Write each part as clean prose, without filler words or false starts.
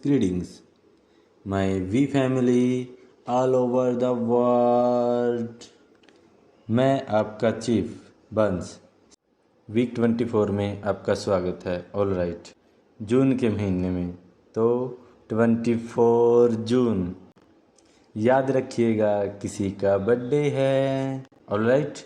Greetings, my V family all over the world। मैं आपका chief बंस week 24 में आपका स्वागत है। ऑल राइट, जून के महीने में, तो 24 जून याद रखिएगा, किसी का बर्थडे है। ऑल राइट,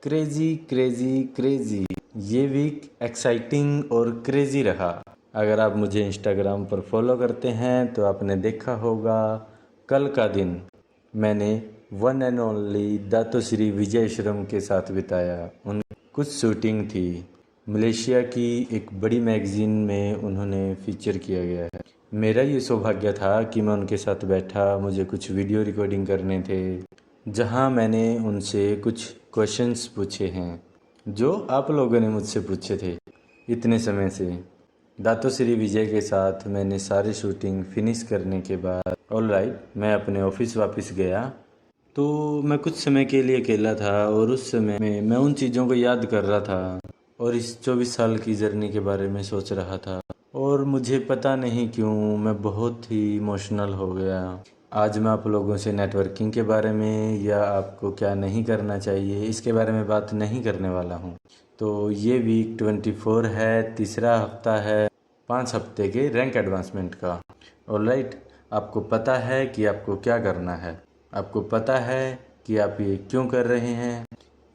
क्रेजी ये वीक एक्साइटिंग और क्रेजी रहा। अगर आप मुझे इंस्टाग्राम पर फॉलो करते हैं तो आपने देखा होगा, कल का दिन मैंने वन एंड ओनली दातोश्री विजय श्रम के साथ बिताया। उन कुछ शूटिंग थी, मलेशिया की एक बड़ी मैगजीन में उन्होंने फीचर किया गया है। मेरा ये सौभाग्य था कि मैं उनके साथ बैठा, मुझे कुछ वीडियो रिकॉर्डिंग करने थे, जहां मैंने उनसे कुछ क्वेश्चंस पूछे हैं जो आप लोगों ने मुझसे पूछे थे इतने समय से। दातोश्री विजय के साथ मैंने सारी शूटिंग फिनिश करने के बाद ऑल राइट मैं अपने ऑफिस वापस गया। तो मैं कुछ समय के लिए अकेला था और उस समय में मैं उन चीज़ों को याद कर रहा था और इस 24 साल की जर्नी के बारे में सोच रहा था, और मुझे पता नहीं क्यों मैं बहुत ही इमोशनल हो गया। आज मैं आप लोगों से नेटवर्किंग के बारे में या आपको क्या नहीं करना चाहिए इसके बारे में बात नहीं करने वाला हूँ। तो ये वीक 24 है, तीसरा हफ्ता है 5 हफ्ते के रैंक एडवांसमेंट का। ऑलराइट, आपको पता है कि आपको क्या करना है, आपको पता है कि आप ये क्यों कर रहे हैं।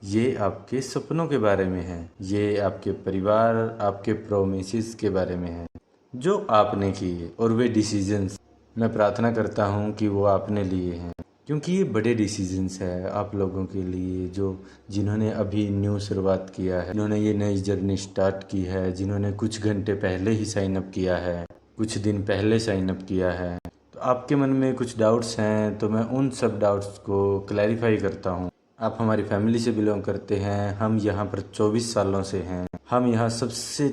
ये आपके सपनों के बारे में है, ये आपके परिवार, आपके प्रोमिसेस के बारे में है जो आपने किए, और वे डिसीजंस मैं प्रार्थना करता हूँ कि वो आपने लिए हैं, क्योंकि ये बड़े डिसीजंस है आप लोगों के लिए जिन्होंने अभी न्यू शुरुआत किया है, जिन्होंने ये नई जर्नी स्टार्ट की है, जिन्होंने कुछ घंटे पहले ही साइन अप किया है, कुछ दिन पहले साइन अप किया है। तो आपके मन में कुछ डाउट्स हैं, तो मैं उन सब डाउट्स को क्लैरिफाई करता हूँ। आप हमारी फैमिली से बिलोंग करते हैं, हम यहाँ पर 24 सालों से हैं। हम यहाँ सबसे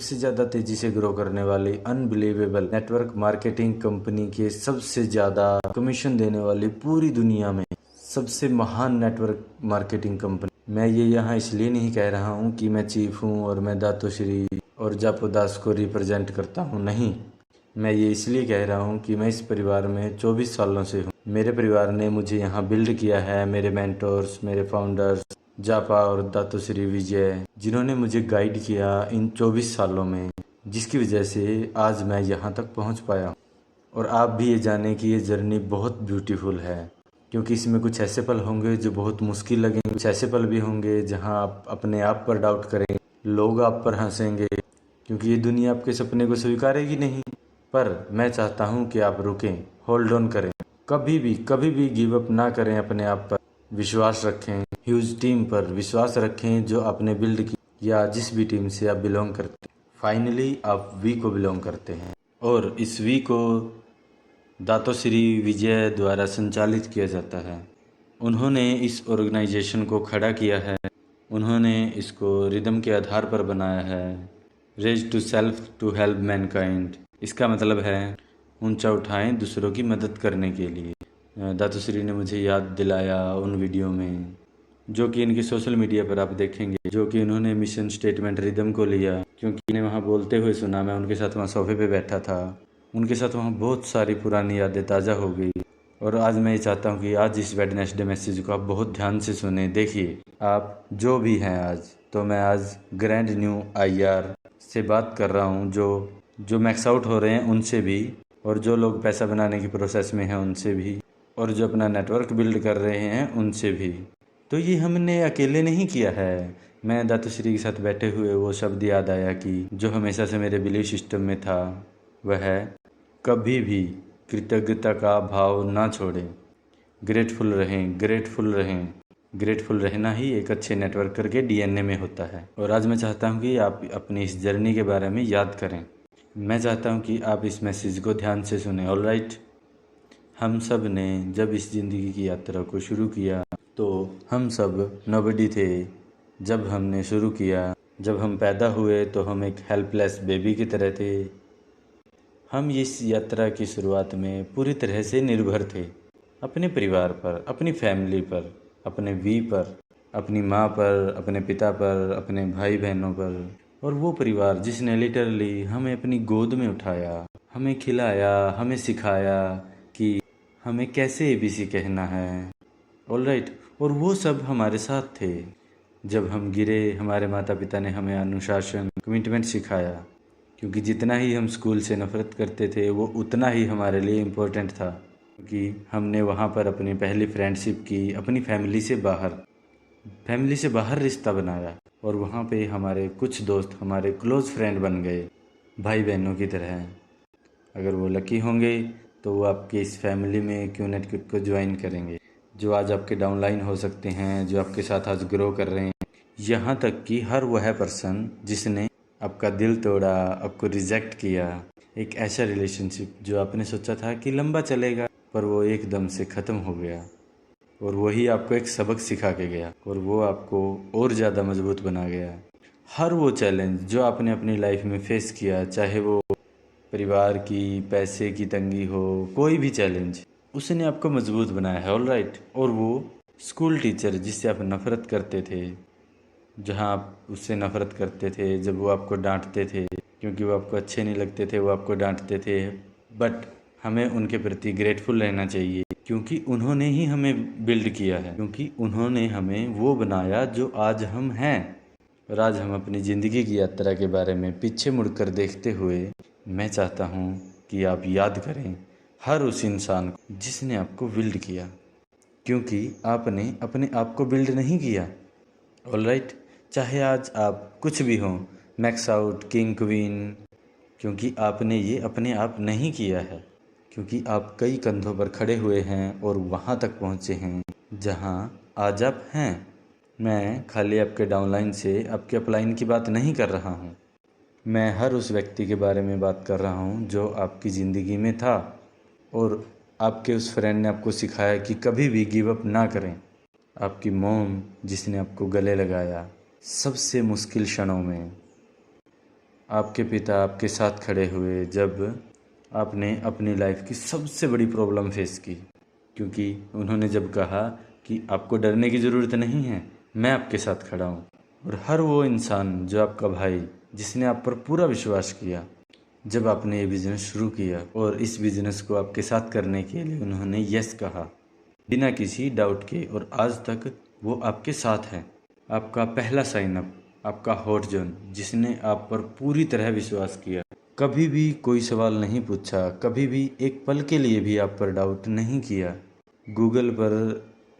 ज़्यादा तेज़ी से ग्रो करने वाली अनबिलीवेबल नेटवर्क मार्केटिंग कंपनी के सबसे ज़्यादा कमीशन देने वाली पूरी दुनिया में सबसे महान नेटवर्क मार्केटिंग कंपनी। मैं ये यहाँ इसलिए नहीं कह रहा हूँ कि मैं चीफ हूँ और मैं दातोश्री और जापो दास को रिप्रेजेंट करता हूँ, नहीं। मैं ये इसलिए कह रहा हूँ कि मैं इस परिवार में 24 सालों से हूँ। मेरे परिवार ने मुझे यहाँ बिल्ड किया है, मेरे मेंटोर्स, मेरे फाउंडर्स जापा और दातोश्री विजय, जिन्होंने मुझे गाइड किया इन 24 सालों में, जिसकी वजह से आज मैं यहाँ तक पहुँच पाया हूँ। और आप भी ये जानें कि ये जर्नी बहुत ब्यूटीफुल है, क्योंकि इसमें कुछ ऐसे पल होंगे जो बहुत मुश्किल लगेंगे, कुछ ऐसे पल भी होंगे जहाँ आप अपने आप पर डाउट करेंगे, लोग आप पर हंसेंगे, क्योंकि ये दुनिया आपके सपने को स्वीकारेगी नहीं। पर मैं चाहता हूँ कि आप रुकें, होल्ड ऑन करें, कभी भी गिव अप ना करें, अपने आप पर विश्वास रखें, ह्यूज टीम पर विश्वास रखें जो आपने बिल्ड की, या जिस भी टीम से आप बिलोंग करते हैं। फाइनली आप वी को बिलोंग करते हैं, और इस वी को दातोश्री विजय द्वारा संचालित किया जाता है। उन्होंने इस ऑर्गेनाइजेशन को खड़ा किया है, उन्होंने इसको रिदम के आधार पर बनाया है, raise to self to help mankind. इसका मतलब है ऊंचा उठाएं दूसरों की मदद करने के लिए। दातोश्री ने मुझे याद दिलाया उन वीडियो में, जो कि इनके सोशल मीडिया पर आप देखेंगे, जो कि उन्होंने मिशन स्टेटमेंट रिदम को लिया, क्योंकि इन्हें वहाँ बोलते हुए सुना। मैं उनके साथ वहाँ सोफे पे बैठा था, उनके साथ वहाँ बहुत सारी पुरानी यादें ताज़ा हो गई। और आज मैं ये चाहता हूँ कि आज इस वेडनेसडे मैसेज को आप बहुत ध्यान से सुने। देखिए, आप जो भी हैं आज, तो मैं आज ग्रैंड न्यू IR से बात कर रहा हूँ, जो मैक्स आउट हो रहे हैं उनसे भी, और जो लोग पैसा बनाने की प्रोसेस में हैं उनसे भी, और जो अपना नेटवर्क बिल्ड कर रहे हैं उनसे भी। तो ये हमने अकेले नहीं किया है। मैं दातोश्री के साथ बैठे हुए वो शब्द याद आया कि जो हमेशा से मेरे बिलीफ सिस्टम में था, वह है कभी भी कृतज्ञता का भाव ना छोड़ें, ग्रेटफुल रहें। ग्रेटफुल रहना ही एक अच्छे नेटवर्कर के DNA में होता है। और आज मैं चाहता हूँ कि आप अपनी इस जर्नी के बारे में याद करें। मैं चाहता हूँ कि आप इस मैसेज को ध्यान से सुने। ऑलराइट, हम सब ने जब इस ज़िंदगी की यात्रा को शुरू किया तो हम सब नोबडी थे। जब हमने शुरू किया जब हम पैदा हुए तो हम एक हेल्पलेस बेबी की तरह थे। हम इस यात्रा की शुरुआत में पूरी तरह से निर्भर थे अपने परिवार पर, अपनी फैमिली पर, अपने वी पर, अपनी माँ पर, अपने पिता पर, अपने भाई बहनों पर, और वो परिवार जिसने लिटरली हमें अपनी गोद में उठाया, हमें खिलाया, हमें सिखाया कि हमें कैसे एबीसी कहना है। ऑलराइट, और वो सब हमारे साथ थे। जब हम गिरे, हमारे माता पिता ने हमें अनुशासन, कमिटमेंट सिखाया, क्योंकि जितना ही हम स्कूल से नफ़रत करते थे वो उतना ही हमारे लिए इम्पोर्टेंट था, क्योंकि हमने वहाँ पर अपनी पहली फ्रेंडशिप की अपनी फैमिली से बाहर रिश्ता बनाया, और वहाँ पे हमारे कुछ दोस्त हमारे क्लोज़ फ्रेंड बन गए, भाई बहनों की तरह। अगर वो लकी होंगे तो वो आपके इस फैमिली में क्यों नेट किट को ज्वाइन करेंगे, जो आज आपके डाउनलाइन हो सकते हैं, जो आपके साथ आज ग्रो कर रहे हैं। यहाँ तक कि हर वह पर्सन जिसने आपका दिल तोड़ा, आपको रिजेक्ट किया, एक ऐसा रिलेशनशिप जो आपने सोचा था कि लंबा चलेगा, पर वो एकदम से ख़त्म हो गया, और वही आपको एक सबक सिखा के गया, और वो आपको और ज़्यादा मजबूत बना गया। हर वो चैलेंज जो आपने अपनी लाइफ में फेस किया, चाहे वो परिवार की, पैसे की तंगी हो, कोई भी चैलेंज, उसने आपको मजबूत बनाया है। ऑलराइट, और वो स्कूल टीचर जिससे आप नफ़रत करते थे, जहाँ आप उससे नफ़रत करते थे, जब वो आपको डांटते थे क्योंकि वो आपको अच्छे नहीं लगते थे, वो आपको डांटते थे, बट हमें उनके प्रति ग्रेटफुल रहना चाहिए, क्योंकि उन्होंने ही हमें बिल्ड किया है, क्योंकि उन्होंने हमें वो बनाया जो आज हम हैं। और आज हम अपनी ज़िंदगी की यात्रा के बारे में पीछे मुड़कर देखते हुए मैं चाहता हूँ कि आप याद करें हर उस इंसान को जिसने आपको बिल्ड किया, क्योंकि आपने अपने आप को बिल्ड नहीं किया। ऑलराइट, चाहे आज आप कुछ भी हों, मैक्स आउट, किंग, क्वीन, क्योंकि आपने ये अपने आप नहीं किया है, क्योंकि आप कई कंधों पर खड़े हुए हैं और वहाँ तक पहुँचे हैं जहाँ आज आप हैं। मैं खाली आपके डाउनलाइन से, आपके अपलाइन की बात नहीं कर रहा हूँ। मैं हर उस व्यक्ति के बारे में बात कर रहा हूँ जो आपकी ज़िंदगी में था, और आपके उस फ्रेंड ने आपको सिखाया कि कभी भी गिव अप ना करें। आपकी मॉम जिसने आपको गले लगाया सबसे मुश्किल क्षणों में। आपके पिता आपके साथ खड़े हुए जब आपने अपनी लाइफ की सबसे बड़ी प्रॉब्लम फेस की, क्योंकि उन्होंने जब कहा कि आपको डरने की ज़रूरत नहीं है, मैं आपके साथ खड़ा हूँ। और हर वो इंसान जो आपका भाई, जिसने आप पर पूरा विश्वास किया जब आपने ये बिज़नेस शुरू किया, और इस बिज़नेस को आपके साथ करने के लिए उन्होंने यस कहा बिना किसी डाउट के, और आज तक वो आपके साथ हैं। आपका पहला साइन अप, आपका हॉट जोन, जिसने आप पर पूरी तरह विश्वास किया, कभी भी कोई सवाल नहीं पूछा, कभी भी एक पल के लिए भी आप पर डाउट नहीं किया। गूगल पर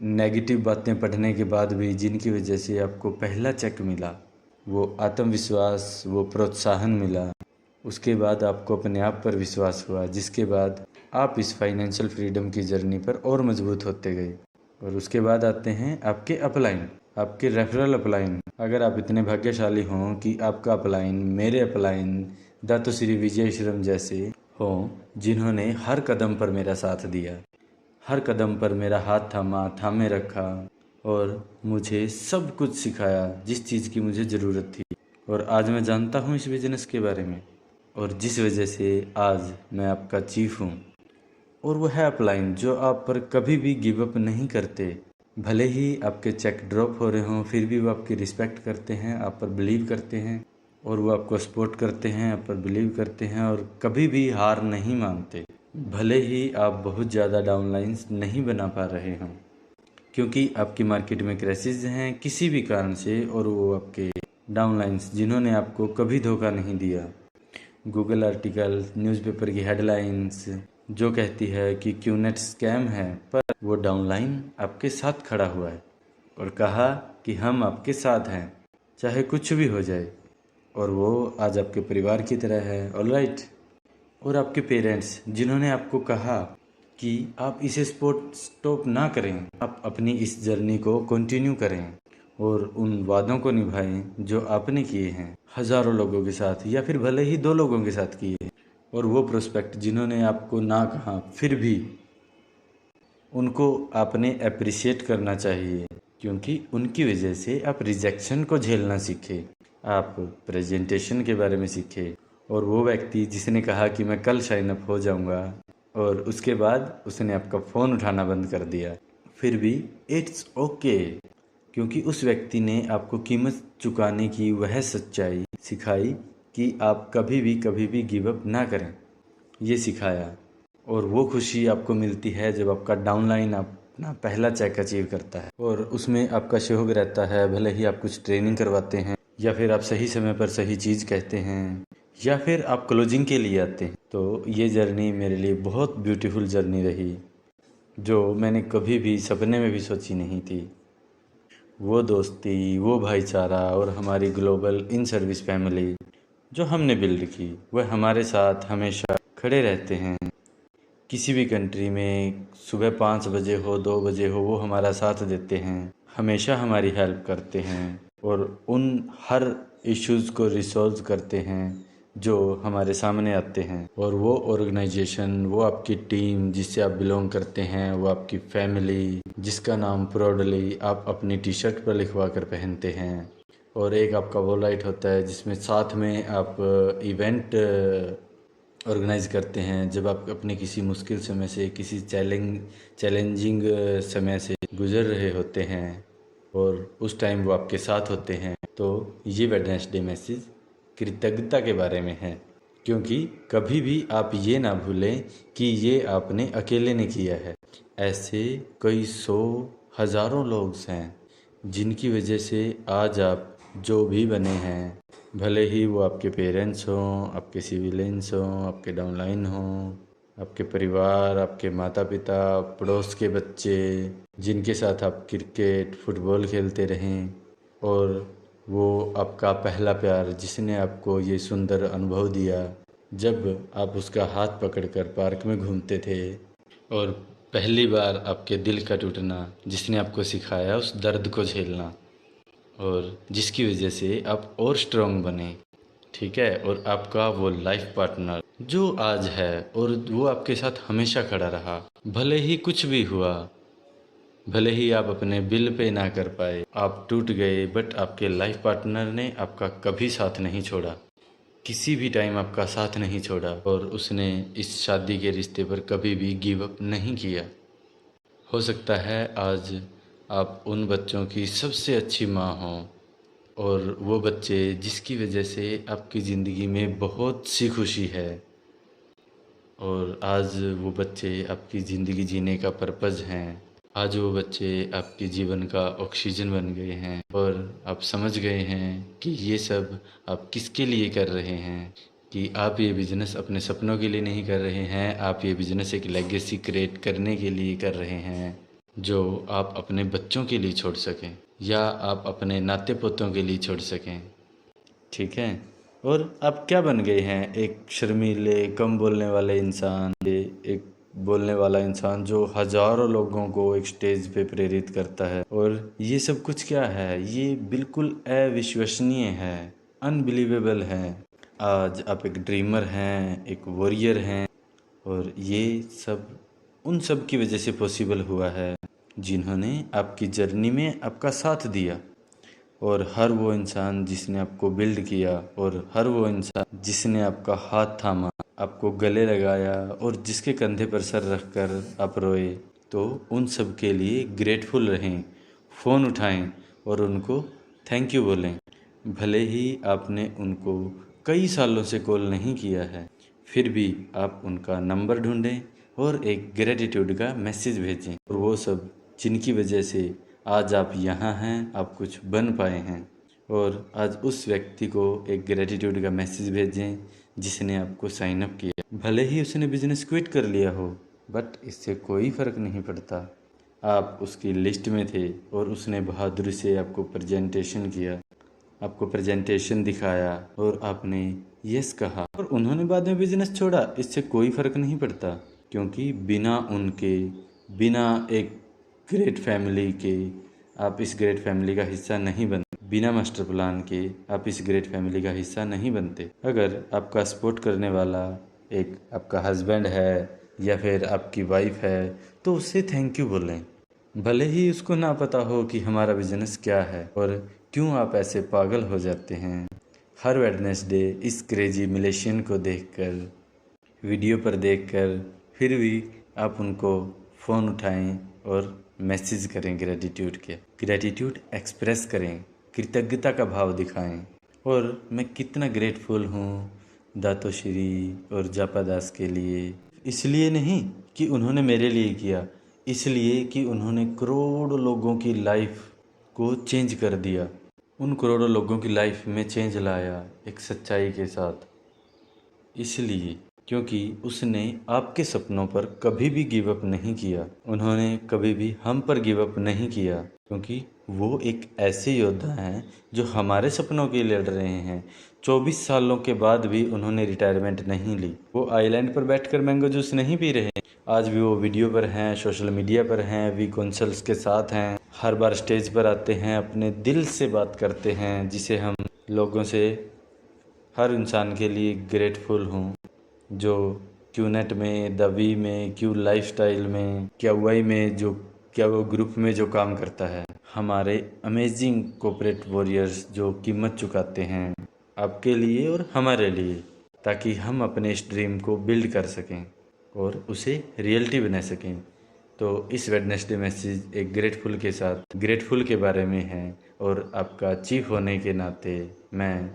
नेगेटिव बातें पढ़ने के बाद भी जिनकी वजह से आपको पहला चेक मिला, वो आत्मविश्वास, वो प्रोत्साहन मिला, उसके बाद आपको अपने आप पर विश्वास हुआ, जिसके बाद आप इस फाइनेंशियल फ्रीडम की जर्नी पर और मजबूत होते गए। और उसके बाद आते हैं आपके अपलाइन, आपके रेफरल अपलाइन। अगर आप इतने भाग्यशाली हों कि आपका अपलाइन, मेरे अपलाइन, दातो श्री विजय श्रम जैसे हों, जिन्होंने हर कदम पर मेरा साथ दिया, हर कदम पर मेरा हाथ थामे रखा, और मुझे सब कुछ सिखाया जिस चीज़ की मुझे ज़रूरत थी। और आज मैं जानता हूँ इस बिज़नेस के बारे में, और जिस वजह से आज मैं आपका चीफ हूँ। और वो है अपलाइन जो आप पर कभी भी गिव अप नहीं करते। भले ही आपके चेक ड्रॉप हो रहे हों, फिर भी वो आपकी रिस्पेक्ट करते हैं, आप पर बिलीव करते हैं, और वो आपको सपोर्ट करते हैं, आप पर बिलीव करते हैं, और कभी भी हार नहीं मानते। भले ही आप बहुत ज़्यादा डाउनलाइंस नहीं बना पा रहे हों, क्योंकि आपकी मार्केट में क्राइसिस हैं किसी भी कारण से, और वो आपके डाउनलाइंस जिन्होंने आपको कभी धोखा नहीं दिया। गूगल आर्टिकल, न्यूज़पेपर की हेडलाइंस जो कहती है कि क्यूनेट स्कैम है, पर वो डाउनलाइन आपके साथ खड़ा हुआ है और कहा कि हम आपके साथ हैं चाहे कुछ भी हो जाए। और वो आज आपके परिवार की तरह है। ऑलराइट, और आपके पेरेंट्स जिन्होंने आपको कहा कि आप इसे स्टॉप ना करें, आप अपनी इस जर्नी को कंटिन्यू करें और उन वादों को निभाएं जो आपने किए हैं हज़ारों लोगों के साथ, या फिर भले ही 2 लोगों के साथ किए। और वो प्रोस्पेक्ट जिन्होंने आपको ना कहा, फिर भी उनको आपने अप्रिशिएट करना चाहिए, क्योंकि उनकी वजह से आप रिजेक्शन को झेलना सीखे। आप प्रेजेंटेशन के बारे में सीखे। और वो व्यक्ति जिसने कहा कि मैं कल साइन अप हो जाऊंगा और उसके बाद उसने आपका फ़ोन उठाना बंद कर दिया, फिर भी इट्स ओके, क्योंकि उस व्यक्ति ने आपको कीमत चुकाने की वह सच्चाई सिखाई कि आप कभी भी गिव अप ना करें, ये सिखाया। और वो खुशी आपको मिलती है जब आपका डाउनलाइन अपना पहला चेक अचीव करता है और उसमें आपका सहयोग रहता है। भले ही आप कुछ ट्रेनिंग करवाते हैं या फिर आप सही समय पर सही चीज़ कहते हैं या फिर आप क्लोजिंग के लिए आते हैं, तो ये जर्नी मेरे लिए बहुत ब्यूटीफुल जर्नी रही, जो मैंने कभी भी सपने में भी सोची नहीं थी। वो दोस्ती, वो भाईचारा और हमारी ग्लोबल इन सर्विस फैमिली जो हमने बिल्ड की, वह हमारे साथ हमेशा खड़े रहते हैं। किसी भी कंट्री में सुबह 5 बजे हो 2 बजे हो, वो हमारा साथ देते हैं, हमेशा हमारी हेल्प करते हैं और उन हर इश्यूज़ को रिसॉल्व करते हैं जो हमारे सामने आते हैं। और वो ऑर्गेनाइजेशन, वो आपकी टीम जिससे आप बिलोंग करते हैं, वो आपकी फैमिली जिसका नाम प्राउडली आप अपनी टी शर्ट पर लिखवा कर पहनते हैं। और एक आपका वो लाइट होता है जिसमें साथ में आप इवेंट ऑर्गेनाइज करते हैं जब आप अपने किसी मुश्किल समय से, किसी चैलेंजिंग समय से गुजर रहे होते हैं और उस टाइम वो आपके साथ होते हैं। तो ये वेडनेसडे मैसेज कृतज्ञता के बारे में है, क्योंकि कभी भी आप ये ना भूलें कि ये आपने अकेले ने किया है। ऐसे कई सौ हज़ारों लोग हैं जिनकी वजह से आज आप जो भी बने हैं, भले ही वो आपके पेरेंट्स हों, आपके सिविलियंस हों, आपके डाउनलाइन हों, आपके परिवार, आपके माता पिता, पड़ोस के बच्चे जिनके साथ आप क्रिकेट फुटबॉल खेलते रहें, और वो आपका पहला प्यार जिसने आपको ये सुंदर अनुभव दिया जब आप उसका हाथ पकड़कर पार्क में घूमते थे, और पहली बार आपके दिल का टूटना जिसने आपको सिखाया उस दर्द को झेलना, और जिसकी वजह से आप और स्ट्रांग बने, ठीक है। और आपका वो लाइफ पार्टनर जो आज है और वो आपके साथ हमेशा खड़ा रहा, भले ही कुछ भी हुआ, भले ही आप अपने बिल पे ना कर पाए, आप टूट गए, बट आपके लाइफ पार्टनर ने आपका कभी साथ नहीं छोड़ा, किसी भी टाइम आपका साथ नहीं छोड़ा, और उसने इस शादी के रिश्ते पर कभी भी गिव अप नहीं किया। हो सकता है आज आप उन बच्चों की सबसे अच्छी माँ हों, और वो बच्चे जिसकी वजह से आपकी ज़िंदगी में बहुत सी खुशी है, और आज वो बच्चे आपकी ज़िंदगी जीने का पर्पज़ हैं। आज वो बच्चे आपके जीवन का ऑक्सीजन बन गए हैं और आप समझ गए हैं कि ये सब आप किसके लिए कर रहे हैं, कि आप ये बिज़नेस अपने सपनों के लिए नहीं कर रहे हैं, आप ये बिज़नेस एक लेगेसी क्रिएट करने के लिए कर रहे हैं जो आप अपने बच्चों के लिए छोड़ सकें या आप अपने नाते पोतों के लिए छोड़ सकें, ठीक है। और आप क्या बन गए हैं? एक शर्मीले, कम बोलने वाले इंसान, एक बोलने वाला इंसान जो हजारों लोगों को एक स्टेज पे प्रेरित करता है। और ये सब कुछ क्या है? ये बिल्कुल अविश्वसनीय है, अनबिलीवेबल है। आज आप एक ड्रीमर हैं, एक वॉरियर हैं, और ये सब उन सब की वजह से पॉसिबल हुआ है जिन्होंने आपकी जर्नी में आपका साथ दिया। और हर वो इंसान जिसने आपको बिल्ड किया, और हर वो इंसान जिसने आपका हाथ थामा, आपको गले लगाया और जिसके कंधे पर सर रखकर आप रोए, तो उन सब के लिए ग्रेटफुल रहें, फ़ोन उठाएं और उनको थैंक यू बोलें। भले ही आपने उनको कई सालों से कॉल नहीं किया है, फिर भी आप उनका नंबर ढूंढें और एक ग्रेटिट्यूड का मैसेज भेजें। और वो सब जिनकी वजह से आज आप यहाँ हैं, आप कुछ बन पाए हैं, और आज उस व्यक्ति को एक ग्रेटिट्यूड का मैसेज भेजें जिसने आपको साइन अप किया। भले ही उसने बिजनेस क्विट कर लिया हो, बट इससे कोई फ़र्क नहीं पड़ता, आप उसकी लिस्ट में थे और उसने बहादुरी से आपको प्रेजेंटेशन किया, आपको प्रेजेंटेशन दिखाया और आपने यस कहा, और उन्होंने बाद में बिजनेस छोड़ा। इससे कोई फ़र्क नहीं पड़ता, क्योंकि बिना उनके, बिना एक ग्रेट फैमिली के आप इस ग्रेट फैमिली का हिस्सा नहीं बनते। बिना मास्टर प्लान के आप इस ग्रेट फैमिली का हिस्सा नहीं बनते। अगर आपका सपोर्ट करने वाला एक आपका हस्बैंड है या फिर आपकी वाइफ है, तो उससे थैंक यू बोलें, भले ही उसको ना पता हो कि हमारा बिजनेस क्या है और क्यों आप ऐसे पागल हो जाते हैं। हर वेडनेसडे इस क्रेजी मिलेशियन को देखकर, वीडियो पर देखकर, फिर भी आप उनको फ़ोन उठाएं और मैसेज करें ग्रेटिट्यूड एक्सप्रेस करें, कृतज्ञता का भाव दिखाएं। और मैं कितना ग्रेटफुल हूँ दातोश्री और जापा दास के लिए, इसलिए नहीं कि उन्होंने मेरे लिए किया, इसलिए कि उन्होंने करोड़ों लोगों की लाइफ को चेंज कर दिया। उन करोड़ों लोगों की लाइफ में चेंज लाया एक सच्चाई के साथ, इसलिए क्योंकि उसने आपके सपनों पर कभी भी गिव अप नहीं किया, उन्होंने कभी भी हम पर गिव अप नहीं किया, क्योंकि वो एक ऐसे योद्धा हैं जो हमारे सपनों के लिए लड़ रहे हैं। 24 सालों के बाद भी उन्होंने रिटायरमेंट नहीं ली। वो आइलैंड पर बैठकर मैंगो जूस नहीं पी रहे हैं, आज भी वो वीडियो पर हैं, सोशल मीडिया पर हैं, वी कॉन्सल्स के साथ हैं, हर बार स्टेज पर आते हैं, अपने दिल से बात करते हैं, जिसे हम लोगों से हर इंसान के लिए ग्रेटफुल हूँ जो क्यूनेट में, द वी में, क्यू लाइफस्टाइल में, क्या वाई में, जो क्या वो ग्रुप में जो काम करता है, हमारे अमेजिंग कोऑपरेट वॉरियर्स जो कीमत चुकाते हैं आपके लिए और हमारे लिए, ताकि हम अपने इस ड्रीम को बिल्ड कर सकें और उसे रियलिटी बना सकें। तो इस वेडनेसडे मैसेज एक ग्रेटफुल के बारे में है और आपका चीफ होने के नाते मैं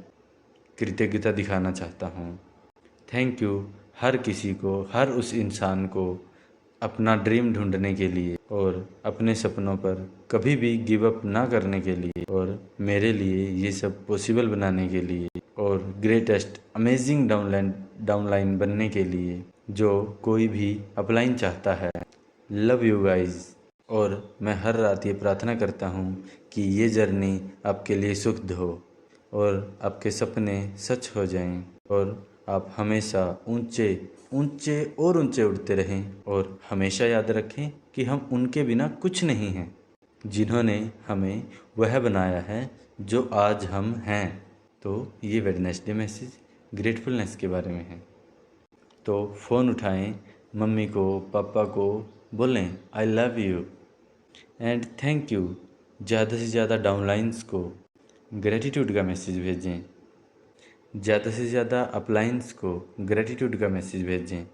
कृतज्ञता दिखाना चाहता हूँ। थैंक यू हर किसी को, हर उस इंसान को अपना ड्रीम ढूंढने के लिए और अपने सपनों पर कभी भी गिव अप ना करने के लिए और मेरे लिए ये सब पॉसिबल बनाने के लिए और ग्रेटेस्ट अमेजिंग डाउनलाइन बनने के लिए जो कोई भी अपलाइन चाहता है। Love you guys. और मैं हर रात ये प्रार्थना करता हूँ कि ये जर्नी आपके लिए सुखद हो और आपके सपने सच हो जाएं और आप हमेशा ऊंचे ऊंचे और ऊंचे उड़ते रहें। और हमेशा याद रखें कि हम उनके बिना कुछ नहीं हैं, जिन्होंने हमें वह बनाया है जो आज हम हैं। तो ये वेडनेसडे मैसेज ग्रेटफुलनेस के बारे में है। तो फ़ोन उठाएं, मम्मी को, पापा को बोलें आई love you and thank you. ज़्यादा से ज़्यादा डाउनलाइंस को ग्रेटिट्यूड का मैसेज भेजें, ज़्यादा से ज़्यादा अपलाइंस को ग्रेटिट्यूड का मैसेज भेजें।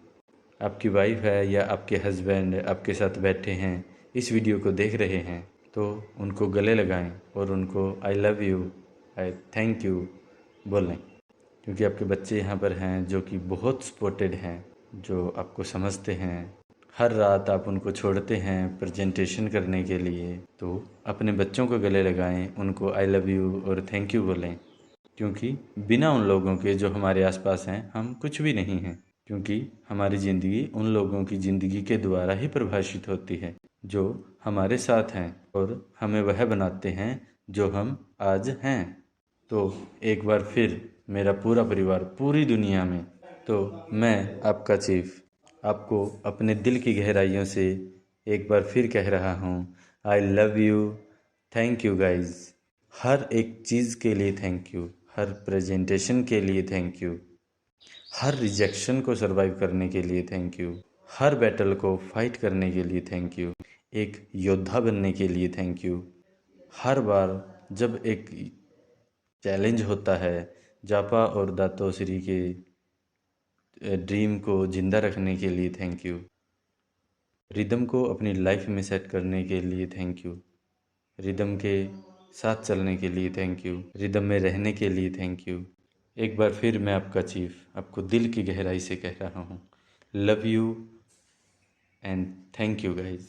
आपकी वाइफ है या आपके हस्बैंड आपके साथ बैठे हैं, इस वीडियो को देख रहे हैं, तो उनको गले लगाएं और उनको आई love you, I thank you बोलें, क्योंकि आपके बच्चे यहाँ पर हैं जो कि बहुत सपोर्टेड हैं, जो आपको समझते हैं। हर रात आप उनको छोड़ते हैं प्रेजेंटेशन करने के लिए, तो अपने बच्चों को गले लगाएं, उनको आई लव यू और थैंक यू बोलें, क्योंकि बिना उन लोगों के जो हमारे आसपास हैं हम कुछ भी नहीं हैं। क्योंकि हमारी ज़िंदगी उन लोगों की ज़िंदगी के द्वारा ही परिभाषित होती है जो हमारे साथ हैं और हमें वह बनाते हैं जो हम आज हैं। तो एक बार फिर मेरा पूरा परिवार पूरी दुनिया में, तो मैं आपका चीफ आपको अपने दिल की गहराइयों से एक बार फिर कह रहा हूँ I love you, thank you guys. हर एक चीज़ के लिए थैंक यू, हर प्रेजेंटेशन के लिए थैंक यू, हर रिजेक्शन को सरवाइव करने के लिए थैंक यू, हर बैटल को फाइट करने के लिए थैंक यू, एक योद्धा बनने के लिए थैंक यू। हर बार जब एक चैलेंज होता है, जापा और दातोश्री के ड्रीम को ज़िंदा रखने के लिए थैंक यू, रिदम को अपनी लाइफ में सेट करने के लिए थैंक यू, रिदम के साथ चलने के लिए थैंक यू, रिदम में रहने के लिए थैंक यू। एक बार फिर मैं आपका चीफ आपको दिल की गहराई से कह रहा हूँ love you and thank you guys.